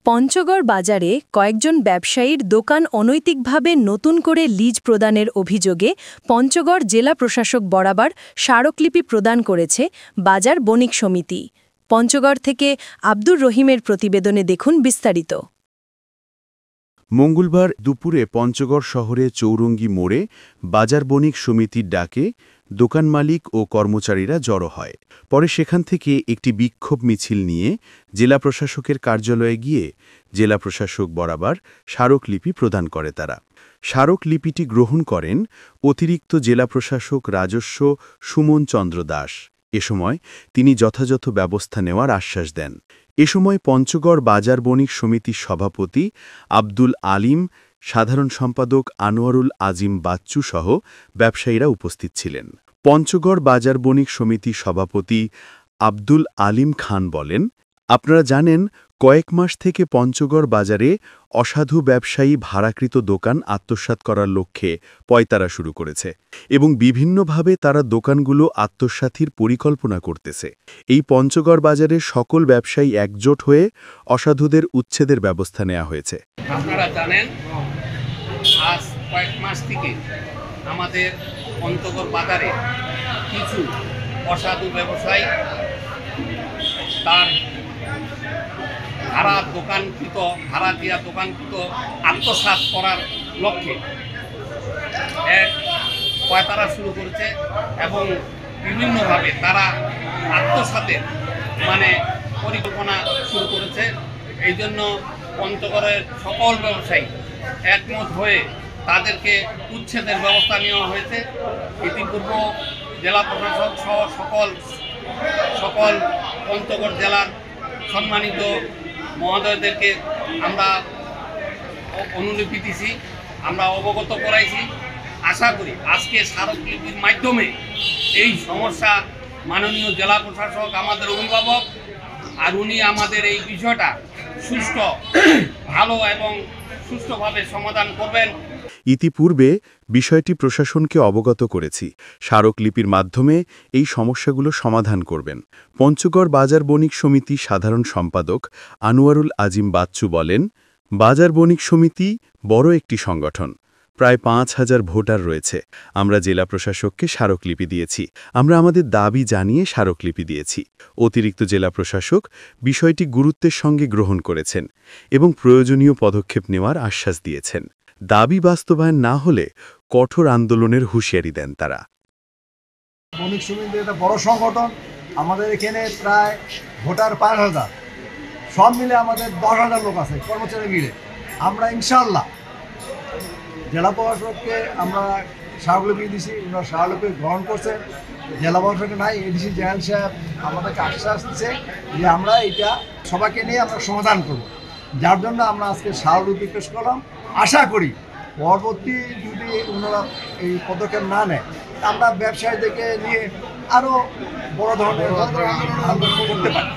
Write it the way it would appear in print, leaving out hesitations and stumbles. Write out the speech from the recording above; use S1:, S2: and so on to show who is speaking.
S1: পঞ্চগড় বাজারে কয়েকজন ব্যবসায়ীর দোকান অনৈতিকভাবে নতুন করে লিজ প্রদানের অভিযোগে পঞ্চগড় জেলা প্রশাসক বরাবর স্মারকলিপি প্রদান করেছে বাজার বণিক সমিতি। পঞ্চগড় থেকে আব্দুর রহিমের প্রতিবেদনে দেখুন বিস্তারিত।
S2: মঙ্গলবার দুপুরে পঞ্চগড় শহরে চৌরঙ্গি মোড়ে বাজার বণিক সমিতির ডাকে দোকান মালিক ও কর্মচারীরা জড়ো হয়। পরে সেখান থেকে একটি বিক্ষোভ মিছিল নিয়ে জেলা প্রশাসকের কার্যালয়ে গিয়ে জেলা প্রশাসক বরাবর স্মারকলিপি প্রদান করে তারা। স্মারকলিপিটি গ্রহণ করেন অতিরিক্ত জেলা প্রশাসক রাজস্ব সুমন চন্দ্র দাস। এ সময় তিনি যথাযথ ব্যবস্থা নেওয়ার আশ্বাস দেন। এ সময় পঞ্চগড় বাজার বণিক সমিতির সভাপতি আব্দুল আলিম, সাধারণ সম্পাদক আনোয়ারুল আজিম বাচ্চু সহ ব্যবসায়ীরা উপস্থিত ছিলেন। পঞ্চগড় বাজার বণিক সমিতির সভাপতি আব্দুল আলিম খান বলেন, আপনারা জানেন কয়েক মাস থেকে পঞ্চগড় বাজারে অসাধু ব্যবসায়ী ভাড়াকৃত দোকান আত্মসাৎ করার লক্ষ্যে পয়তারা শুরু করেছে এবং বিভিন্নভাবে তারা দোকানগুলো আত্মসাৎের পরিকল্পনা করতেছে। এই পঞ্চগড় বাজারের সকল ব্যবসায়ী একজোট হয়ে অসাধুদের উচ্ছেদের ব্যবস্থা নেওয়া হয়েছে।
S3: আপনারা জানেন আজ কয়েক মাস থেকে আমাদের পঞ্চগড় বাজারে কিছু অসাধু ব্যবসায়ী তার ভাড়া দিয়া দোকানকৃত আত্মসাৎ করার লক্ষ্যে এক পয়তারা শুরু করেছে এবং বিভিন্নভাবে তারা আত্মসাতের পরিকল্পনা শুরু করেছে। এই জন্য পঞ্চগড়ের সকল ব্যবসায়ী একমত হয়ে তাদেরকে উচ্ছেদের ব্যবস্থা নেওয়া হয়েছে। ইতিপূর্বে জেলা প্রশাসক সহ সকল পঞ্চগড় জেলার সম্মানিত মহোদয়দেরকে আমরা অনুলিপি দিছি, আমরা অবগত করাইছি। আশা করি আজকে স্মারকলিপির মাধ্যমে এই সমস্যা মাননীয় জেলা প্রশাসক আমাদের অভিভাবক, আর উনি আমাদের এই বিষয়টা ভালো এবং সুষ্ঠুভাবে সমাধান করবেন।
S2: ইতিপূর্বে বিষয়টি প্রশাসনকে অবগত করেছি। স্মারকলিপির মাধ্যমে এই সমস্যাগুলো সমাধান করবেন। পঞ্চগড় বাজার বণিক সমিতি সাধারণ সম্পাদক আনোয়ারুল আজিম বাচ্চু বলেন, বাজার বণিক সমিতি বড় একটি সংগঠন, প্রায় ৫,০০০ ভোটার রয়েছে। আমরা জেলা প্রশাসককে স্মারকলিপি দিয়েছি। আমরা আমাদের দাবি জানিয়ে স্মারকলিপি দিয়েছি। অতিরিক্ত জেলা প্রশাসক বিষয়টি গুরুত্বের সঙ্গে গ্রহণ করেছেন এবং প্রয়োজনীয় পদক্ষেপ নেওয়ার আশ্বাস দিয়েছেন। দাবি বাস্তবায়ন না হলে কঠোর আন্দোলনের হুঁশিয়ারি দেন তারা।
S4: বণিক সমিতি একটা বড় সংগঠন, আমাদের এখানে প্রায় ভোটার ৫,০০০, সব মিলে আমাদের ১০,০০০ লোক আছে কর্মচারী মিলে। আমরা ইনশাআল্লাহ জেলা প্রশাসককে আমরা স্মারকলিপি দিয়েছি, ওনারা স্মারকলিপি গ্রহণ করছে। জেলা প্রশাসক নাই, এডিসি জেনারেল সাহেব আমাদেরকে আশ্বাস দিচ্ছে যে আমরা এটা সবাইকে নিয়ে আমরা সমাধান করব, যার জন্য আমরা আজকে স্মারকলিপি পেশ করলাম। আশা করি পরবর্তী যদি ওনারা এই পদক্ষেপ না নেয়, আমরা ব্যবসায়ীদেরকে নিয়ে আরও বড় ধরনের আন্দোলন করতে পারি।